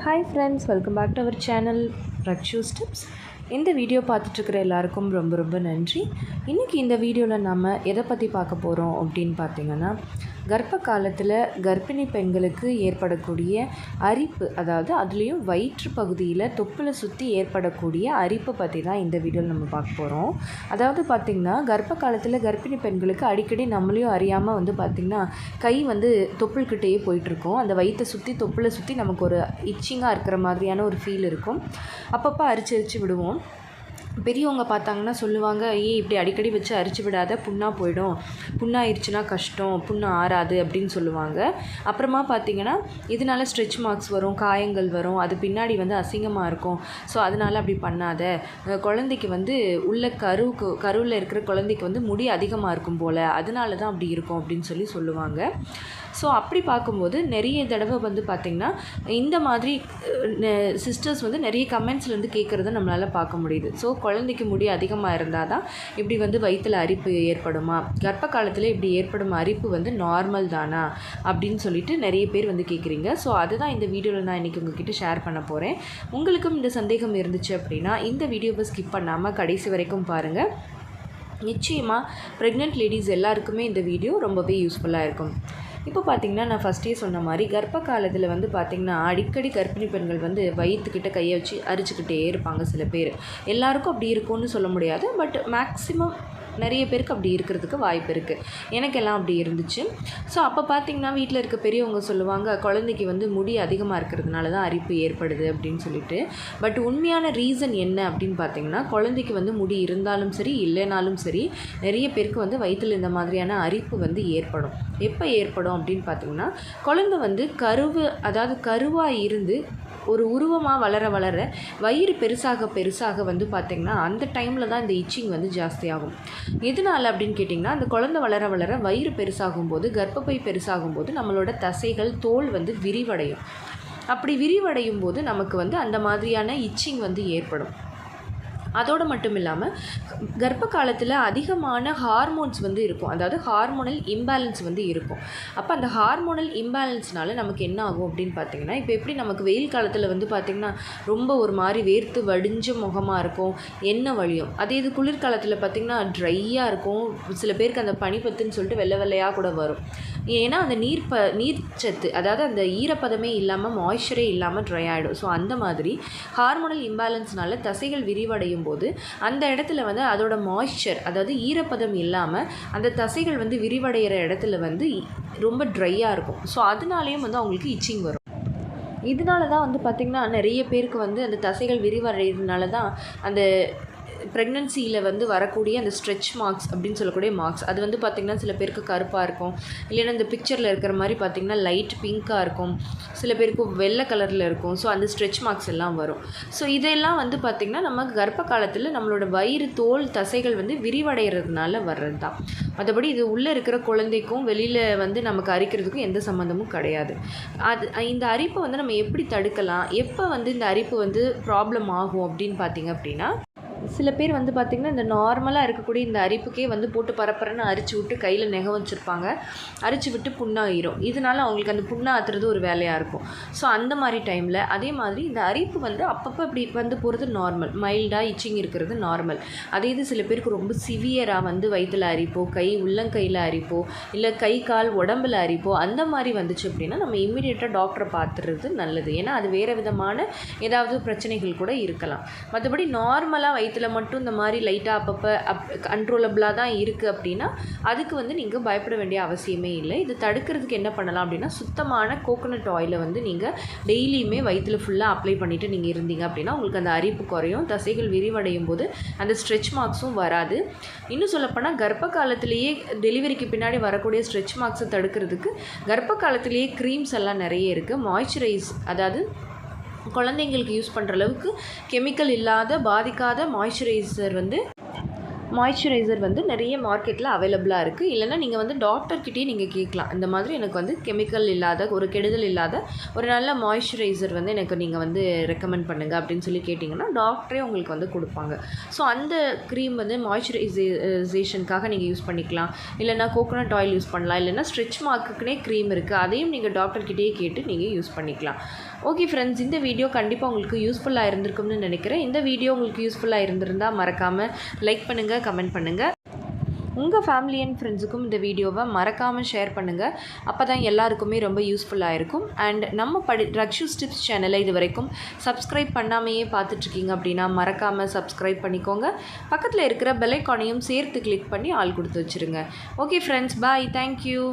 Hi friends, welcome back to our channel Rakshu's Tips. இந்த video பார்த்துட்ருக்கிற எல்லாருக்கும் ரொம்ப ரொம்ப நன்றி. இன்றைக்கி இந்த வீடியோவில் நம்ம எதை பற்றி பார்க்க போகிறோம் அப்படின்னு பார்த்திங்கன்னா, கர்ப்ப காலத்தில் கர்ப்பிணி பெண்களுக்கு ஏற்படக்கூடிய அரிப்பு, அதாவது அதுலேயும் வயிற்று பகுதியில் தொப்புளை சுற்றி ஏற்படக்கூடிய அரிப்பை பற்றி தான் இந்த வீடியோவில் நம்ம பார்க்க போகிறோம். அதாவது பார்த்திங்கன்னா, கர்ப்ப காலத்தில் கர்ப்பிணி பெண்களுக்கு அடிக்கடி நம்மளையும் அறியாமல் பார்த்திங்கன்னா கை தொப்புள்கிட்டேயே போயிட்டுருக்கோம். அந்த வயிற்றை சுற்றி தொப்புளை சுற்றி நமக்கு ஒரு இச்சிங்காக இருக்கிற மாதிரியான ஒரு ஃபீல் இருக்கும். அப்பப்போ அரிச்சு விடுவோம். பெரியவங்க பார்த்தாங்கன்னா சொல்லுவாங்க, இப்படி அடிக்கடி வச்சு அரிச்சு விடாத, புண்ணாக போயிடும், புண்ணாயிருச்சுன்னா கஷ்டம், புண்ணு ஆறாது அப்படின்னு சொல்லுவாங்க. அப்புறமா பார்த்திங்கன்னா இதனால் ஸ்ட்ரெச் மார்க்ஸ் வரும், காயங்கள் வரும், அது பின்னாடி அசிங்கமாக இருக்கும். ஸோ அதனால் அப்படி பண்ணாத, குழந்தைக்கு உள்ள கருவில் இருக்கிற குழந்தைக்கு முடி அதிகமாக இருக்கும் போல், அதனால தான் அப்படி இருக்கும் அப்படின்னு சொல்லுவாங்க. ஸோ அப்படி பார்க்கும்போது நிறைய தடவை பார்த்திங்கன்னா இந்த மாதிரி சிஸ்டர்ஸ் நிறைய கமெண்ட்ஸ்லேருந்து கேட்குறத நம்மளால் பார்க்க முடியுது. ஸோ குழந்தைக்கு முடி அதிகமாக இருந்தால் தான் இப்படி வயிற்றில் அரிப்பு ஏற்படுமா, கர்ப்ப காலத்தில் இப்படி ஏற்படும் அரிப்பு நார்மல் தானா அப்படின்னு சொல்லிட்டு நிறைய பேர் கேட்குறீங்க. ஸோ அதுதான் இந்த வீடியோவில் நான் இன்றைக்கி உங்ககிட்ட ஷேர் பண்ண போகிறேன். உங்களுக்கும் இந்த சந்தேகம் இருந்துச்சு அப்படின்னா இந்த வீடியோவை ஸ்கிப் பண்ணாமல் கடைசி வரைக்கும் பாருங்கள். நிச்சயமாக ப்ரெக்னென்ட் லேடிஸ் எல்லாருக்குமே இந்த வீடியோ ரொம்பவே யூஸ்ஃபுல்லாக இருக்கும். இப்போ பார்த்திங்கன்னா, நான் ஃபஸ்ட்டே சொன்ன மாதிரி கர்ப்ப காலத்தில் பார்த்திங்கன்னா அடிக்கடி கர்ப்பிணி பெண்கள் வயிற்றுக்கிட்ட கையை வச்சு அரிச்சுக்கிட்டே இருப்பாங்க. சில பேர், எல்லாருக்கும் அப்படி இருக்கும்னு சொல்ல முடியாது, பட் மேக்ஸிமம் நிறைய பேருக்கு அப்படி இருக்கிறதுக்கு வாய்ப்பு இருக்குது. எனக்கெல்லாம் அப்படி இருந்துச்சு. ஸோ அப்போ பார்த்திங்கன்னா வீட்டில் இருக்க பெரியவங்க சொல்லுவாங்க, குழந்தைக்கு முடி அதிகமாக இருக்கிறதுனால தான் அரிப்பு ஏற்படுது அப்படின்னு சொல்லிட்டு. பட் உண்மையான ரீசன் என்ன அப்படின்னு பார்த்திங்கன்னா, குழந்தைக்கு முடி இருந்தாலும் சரி இல்லைனாலும் சரி நிறைய பேருக்கு வயிற்றில் இந்த மாதிரியான அரிப்பு ஏற்படும். எப்போ ஏற்படும் அப்படின்னு பார்த்திங்கன்னா, குழந்தை கருவாக இருந்து ஒரு உருவமாக வளர வயிறு பெருசாக பார்த்திங்கன்னா அந்த டைமில் தான் இந்த இச்சிங் ஜாஸ்தியாகும். எதனால் அப்படின்னு கேட்டிங்கன்னா, அந்த குழந்தை வளர வயிறு பெருசாகும் போது, கர்ப்பப்பை பெருசாகும் போது நம்மளோட தசைகள், தோல் விரிவடையும். அப்படி விரிவடையும் போது நமக்கு அந்த மாதிரியான இச்சிங் ஏற்படும். அதோடு மட்டும் இல்லாமல் கர்ப்ப காலத்தில் அதிகமான ஹார்மோன்ஸ் இருக்கும். அதாவது ஹார்மோனல் இம்பேலன்ஸ் இருக்கும். அப்போ அந்த ஹார்மோனல் இம்பேலன்ஸ்னால நமக்கு என்ன ஆகும் அப்படின்னு பார்த்திங்கன்னா, இப்போ எப்படி நமக்கு வெயில் காலத்தில் பார்த்திங்கன்னா ரொம்ப ஒரு மாதிரி வேர்த்து வடிஞ்ச முகமாக இருக்கும், எண்ணெய் வழியும். அதே இது குளிர்காலத்தில் பார்த்திங்கன்னா ட்ரையாக இருக்கும். சில பேருக்கு அந்த பனிப்பத்துன்னு சொல்லிட்டு வெள்ளை வெள்ளையாக கூட வரும். ஏன்னா அந்த நீர்ச்சத்து, அதாவது அந்த ஈரப்பதமே இல்லாமல், மாய்ஸ்சரே இல்லாமல் ட்ரை ஆகிடும். ஸோ அந்த மாதிரி ஹார்மோனல் இம்பேலன்ஸ்னால தசைகள் விரிவடையும் போது அந்த இடத்துல அதோட மாய்ஸ்சர், அதாவது ஈரப்பதம் இல்லாமல் அந்த தசைகள் விரிவடைகிற இடத்துல ரொம்ப ட்ரையாக இருக்கும். ஸோ அதனாலேயும் அவங்களுக்கு இச்சிங் வரும். இதனால தான் பார்த்திங்கன்னா நிறைய பேருக்கு அந்த தசைகள் விரிவடைகிறதுனால தான் அந்த ப்ரெக்னன்சியில் வரக்கூடிய அந்த ஸ்ட்ரெச் மார்க்ஸ் அப்படின்னு சொல்லக்கூடிய மார்க்ஸ், அது பார்த்திங்கன்னா சில பேருக்கு கருப்பாக இருக்கும், இல்லைன்னா இந்த பிக்சரில் இருக்கிற மாதிரி பார்த்திங்கன்னா லைட் பிங்காக இருக்கும், சில பேருக்கு வெள்ளை கலரில் இருக்கும். ஸோ அந்த ஸ்ட்ரெச் மார்க்ஸ் எல்லாம் வரும். ஸோ இதெல்லாம் பார்த்திங்கன்னா நம்ம கர்ப்ப காலத்தில் நம்மளோட வயிறு, தோல், தசைகள் விரிவடைகிறதுனால வர்றது தான். மற்றபடி இது உள்ளே இருக்கிற குழந்தைக்கும் வெளியில் நமக்கு அரிக்கிறதுக்கும் எந்த சம்மந்தமும் கிடையாது. இந்த அரிப்பை நம்ம எப்படி தடுக்கலாம், எப்போ இந்த அரிப்பு ப்ராப்ளம் ஆகும் அப்படின்னு பார்த்திங்க அப்படின்னா, சில பேர் பார்த்திங்கன்னா இந்த நார்மலாக இருக்கக்கூடிய இந்த அரிப்புக்கே போட்டு பரப்பரன்னு அரிச்சு விட்டு கையில் நெகை வச்சுருப்பாங்க, அரிச்சு விட்டு புண்ணாயிரும். இதனால் அவங்களுக்கு அந்த புண்ணாத்துறது ஒரு வேலையாக இருக்கும். ஸோ அந்த மாதிரி டைமில் அதே மாதிரி இந்த அரிப்பு அப்பப்போ இப்படி போகிறது நார்மல், மைல்டாக இச்சிங் இருக்கிறது நார்மல். அதே இது சில பேருக்கு ரொம்ப சிவியராக வயிற்றில் அரிப்போ, உள்ளங்கையில் அரிப்போ, இல்லை கை கால் உடம்பில் அரிப்போ அந்த மாதிரி வந்துச்சு அப்படின்னா நம்ம இம்மிடியேட்டாக டாக்டரை பார்த்துறது நல்லது. ஏன்னா அது வேறு விதமான ஏதாவது பிரச்சனைகள் கூட இருக்கலாம். மற்றபடி நார்மலாக வயிற்றில் மட்டும் இந்த மாதிரி லைட்டாக அப்பப்போ கண்ட்ரோலபிளாக தான் இருக்குது அப்படின்னா அதுக்கு நீங்கள் பயப்பட வேண்டிய அவசியமே இல்லை. இது தடுக்கிறதுக்கு என்ன பண்ணலாம் அப்படின்னா, சுத்தமான கோகோனட் ஆயிலை நீங்கள் டெய்லியுமே வயிற்றில் ஃபுல்லாக அப்ளை பண்ணிவிட்டு நீங்கள் இருந்தீங்க அப்படின்னா உங்களுக்கு அந்த அரிப்பு குறையும், தசைகள் விரிவடையும் போது அந்த ஸ்ட்ரெச் மார்க்ஸும் வராது. இன்னும் சொல்லப்போனால் கர்ப்ப காலத்திலேயே டெலிவரிக்கு பின்னாடி வரக்கூடிய ஸ்ட்ரெச் மார்க்ஸை தடுக்கிறதுக்கு கர்ப்ப காலத்திலேயே க்ரீம்ஸ் எல்லாம் நிறைய இருக்குது. மாய்ஸ்சரைஸ், அதாவது குழந்தைங்களுக்கு யூஸ் பண்ணுற அளவுக்கு கெமிக்கல் இல்லாத, பாதிக்காத மாய்ஸ்சரைசர் மாய்ஸ்சரைசர் வந்து நிறைய மார்க்கெட்டில் அவைலபிளாக இருக்குது. இல்லைனா நீங்கள் வந்து டாக்டர்கிட்டயே நீங்கள் கேட்கலாம். இந்த மாதிரி எனக்கு வந்து கெமிக்கல் இல்லாத ஒரு கெடுதல் இல்லாத ஒரு நல்ல மாய்ஸ்சரைசர் வந்து எனக்கு நீங்கள் வந்து ரெக்கமெண்ட் பண்ணுங்கள் அப்படின்னு சொல்லி கேட்டிங்கன்னா டாக்டரே உங்களுக்கு வந்து கொடுப்பாங்க. ஸோ அந்த க்ரீம் வந்து மாய்ஸ்சரைசேஷனுக்காக நீங்கள் யூஸ் பண்ணிக்கலாம். இல்லைனா கோகோனட் ஆயில் யூஸ் பண்ணலாம். இல்லைனா ஸ்ட்ரெச் மார்க்குக்குனே க்ரீம் இருக்குது, அதையும் நீங்கள் டாக்டர்கிட்டயே கேட்டு நீங்கள் யூஸ் பண்ணிக்கலாம். ஓகே ஃப்ரெண்ட்ஸ், இந்த வீடியோ கண்டிப்பாக உங்களுக்கு யூஸ்ஃபுல்லாக இருந்திருக்கும்னு நினைக்கிறேன். இந்த வீடியோ உங்களுக்கு யூஸ்ஃபுல்லாக இருந்திருந்தால் மறக்காமல் லைக் பண்ணுங்கள், கமெண்ட் பண்ணுங்கள். உங்கள் ஃபேமிலி அண்ட் ஃப்ரெண்ட்ஸுக்கும் இந்த வீடியோவை மறக்காமல் ஷேர் பண்ணுங்கள். அப்போ தான் எல்லாருக்குமே ரொம்ப யூஸ்ஃபுல்லாக இருக்கும். அண்ட் நம்ம ரக்ஷூஸ் டிப்ஸ் சேனலை இது வரைக்கும் சப்ஸ்கிரைப் பண்ணாமையே பார்த்துட்ருக்கீங்க அப்படின்னா மறக்காமல் சப்ஸ்கிரைப் பண்ணிக்கோங்க. பக்கத்தில் இருக்கிற பெல் ஐக்கானையும் சேர்த்து கிளிக் பண்ணி ஆல் கொடுத்து வச்சுருங்க. ஓகே ஃப்ரெண்ட்ஸ், பாய், தேங்க்யூ.